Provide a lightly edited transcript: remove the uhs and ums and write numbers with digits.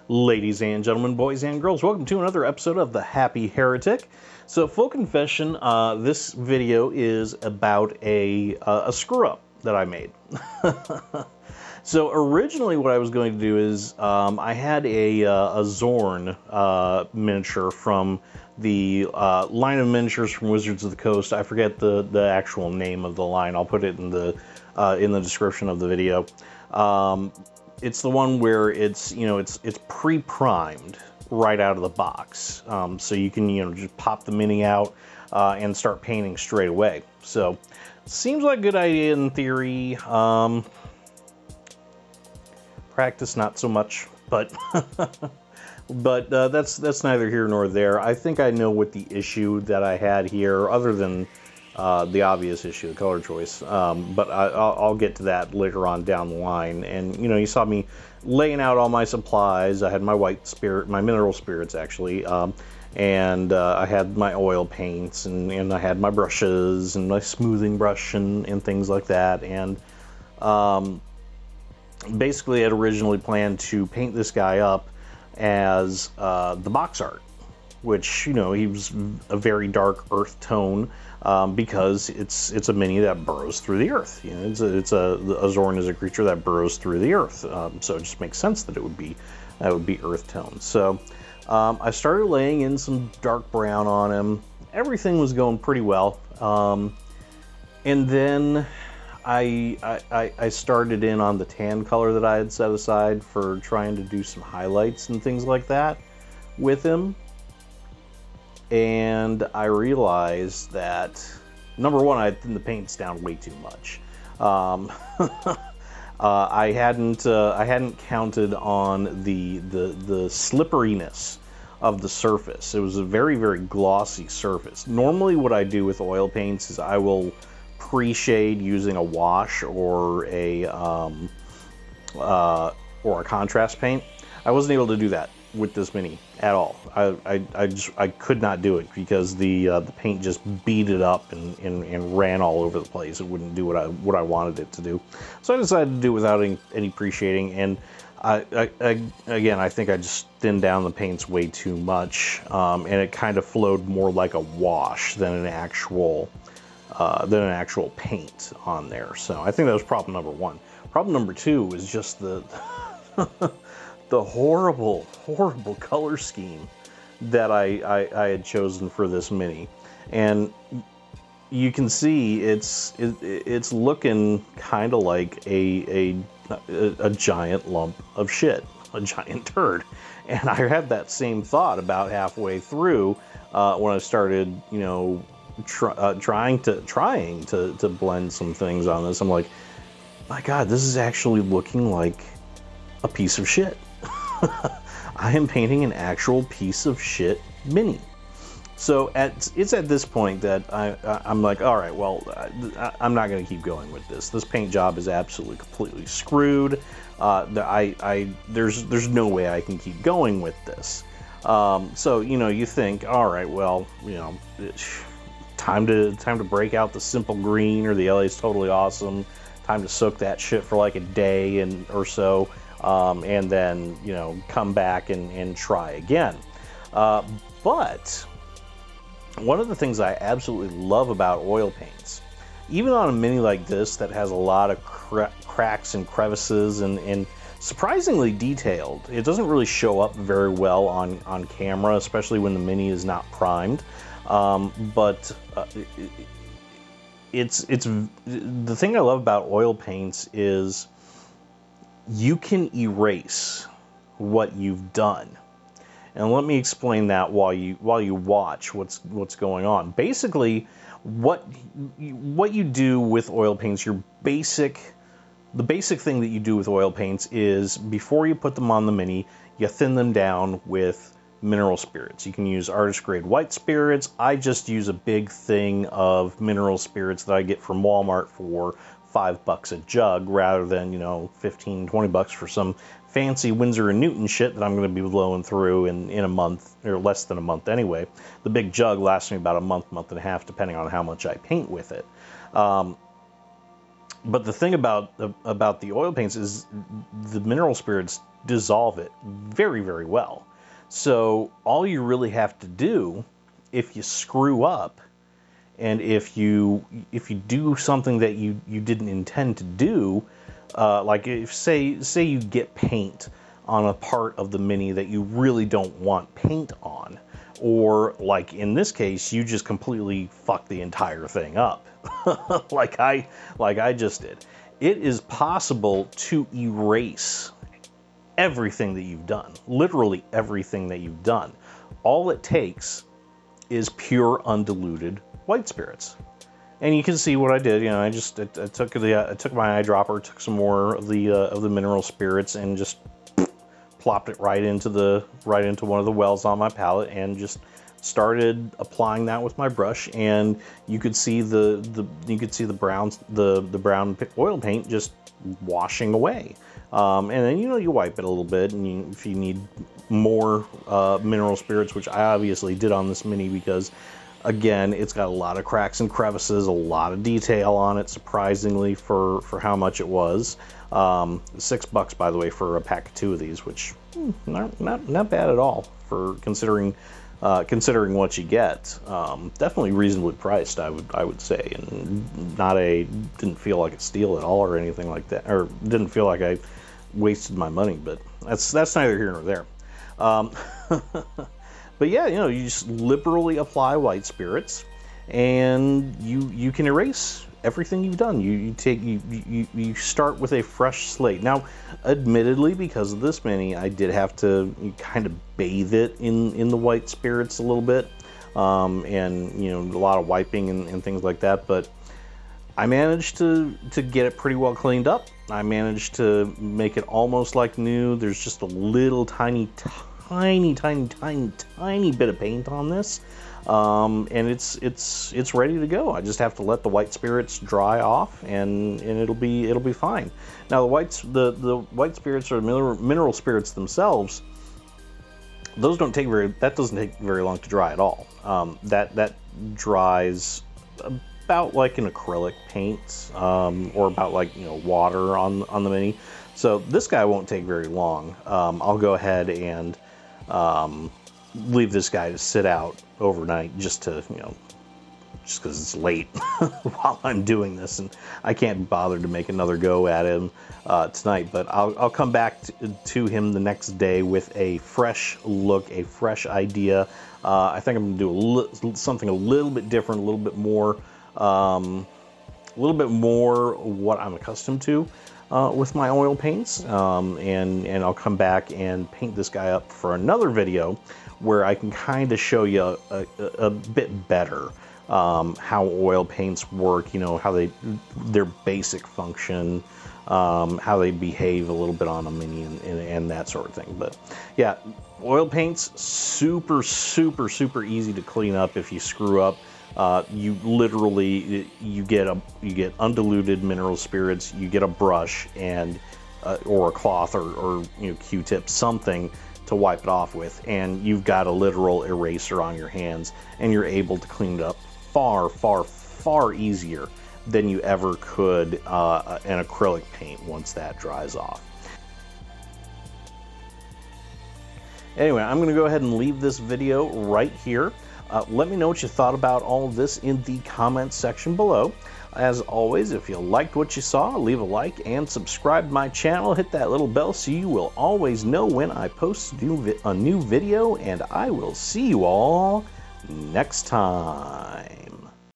Ladies and gentlemen, boys and girls, welcome to another episode of The Happy Heretic. So, full confession, this video is about a screw-up that I made. So, originally what I was going to do is, I had a Xorn miniature from the line of miniatures from Wizards of the Coast. I forget the actual name of the line. I'll put it in the description of the video. It's the one where it's pre-primed right out of the box, so you can just pop the mini out and start painting straight away. So seems like a good idea in theory. Practice not so much, but but that's neither here nor there. I think I know what the issue that I had here, other than the obvious issue, the color choice, but I'll get to that later on down the line. And you saw me laying out all my supplies. I had my white spirit, my mineral spirits actually, and I had my oil paints, and I had my brushes and my smoothing brush and things like that. And basically, I had originally planned to paint this guy up as the box art, which he was a very dark earth tone. Because it's a mini that burrows through the earth. A Xorn is a creature that burrows through the earth, so it just makes sense that it would be earth tone. So I started laying in some dark brown on him. Everything was going pretty well, and then I started in on the tan color that I had set aside for trying to do some highlights and things like that with him. And I realized that, number one, I had thinned the paints down way too much. I hadn't counted on the slipperiness of the surface. It was a very, very glossy surface. Normally, what I do with oil paints is I will pre-shade using a wash or a contrast paint. I wasn't able to do that with this mini at all. I could not do it because the paint just beat it up and ran all over the place. It wouldn't do what I wanted it to do. So I decided to do it without any pre-shading, and again, I think I just thinned down the paints way too much, and it kind of flowed more like a wash than an actual paint on there. So I think that was problem number one. Problem number two was just the the horrible color scheme that I had chosen for this mini. And you can see it's looking kind of like a giant lump of shit, a giant turd. And I had that same thought about halfway through when I started, trying to blend some things on this. I'm like, my God, this is actually looking like a piece of shit. I am painting an actual piece of shit mini. So it's at this point that I'm like, all right, well, I'm not going to keep going with this. This paint job is absolutely completely screwed. There's no way I can keep going with this. So you think, all right, well, time to break out the Simple Green or the LA's Totally Awesome. Time to soak that shit for like a day or so. And then, come back and try again. But one of the things I absolutely love about oil paints, even on a mini like this that has a lot of cracks and crevices and surprisingly detailed, it doesn't really show up very well on camera, especially when the mini is not primed. But it's the thing I love about oil paints is you can erase what you've done. And let me explain that while you watch what's going on. Basically, what you do with oil paints, the basic thing that you do with oil paints is before you put them on the mini, you thin them down with mineral spirits. You can use artist grade white spirits. I just use a big thing of mineral spirits that I get from Walmart for $5 a jug rather than, $15-20 for some fancy Winsor & Newton shit that I'm going to be blowing through in a month, or less than a month anyway. The big jug lasts me about a month and a half, depending on how much I paint with it. But the thing about the oil paints is the mineral spirits dissolve it very, very well. So all you really have to do, if you screw up, and if you do something that you didn't intend to do, like if say you get paint on a part of the Mini that you really don't want paint on, or like in this case, you just completely fuck the entire thing up, like I just did. It is possible to erase everything that you've done, literally everything that you've done. All it takes is pure undiluted white spirits. And you can see what I did. You know, I took my eyedropper, took some more of the mineral spirits, and just plopped it right into one of the wells on my palette, and just started applying that with my brush. And you could see the brown oil paint just washing away. And then, you know, you wipe it a little bit, and if you need more mineral spirits, which I obviously did on this Mini, because again, it's got a lot of cracks and crevices, a lot of detail on it, surprisingly, for how much it was. $6, by the way, for a pack of 2 of these, which not bad at all for considering what you get. Definitely reasonably priced, I would say, and didn't feel like a steal at all or anything like that, or didn't feel like I wasted my money. But that's neither here nor there. But yeah, you know, you just liberally apply white spirits, and you can erase everything you've done. You start with a fresh slate. Now, admittedly, because of this Mini, I did have to kind of bathe it in the white spirits a little bit, and you know, a lot of wiping and things like that. But I managed to get it pretty well cleaned up. I managed to make it almost like new. There's just a little tiny bit of paint on this, and it's ready to go. I just have to let the white spirits dry off, and it'll be fine. Now the white spirits, or mineral spirits themselves, doesn't take very long to dry at all. That dries about like an acrylic paint, or about like, you know, water on the Mini. So this guy won't take very long. I'll go ahead and leave this guy to sit out overnight, just because it's late while I'm doing this, and I can't bother to make another go at him tonight. But I'll come back to him the next day with a fresh look, a fresh idea. I think I'm gonna do something a little bit different, a little bit more what I'm accustomed to with my oil paints, and I'll come back and paint this guy up for another video where I can kind of show you a bit better how oil paints work, you know, how their basic function, how they behave a little bit on a Mini, and that sort of thing. But yeah, oil paints, super easy to clean up if you screw up. You literally get undiluted mineral spirits, you get a brush and or a cloth or you know, Q-tip, something to wipe it off with, and you've got a literal eraser on your hands, and you're able to clean it up far easier than you ever could an acrylic paint once that dries off. Anyway, I'm going to go ahead and leave this video right here. Let me know what you thought about all of this in the comments section below. As always, if you liked what you saw, leave a like and subscribe to my channel. Hit that little bell so you will always know when I post a new video, and I will see you all next time.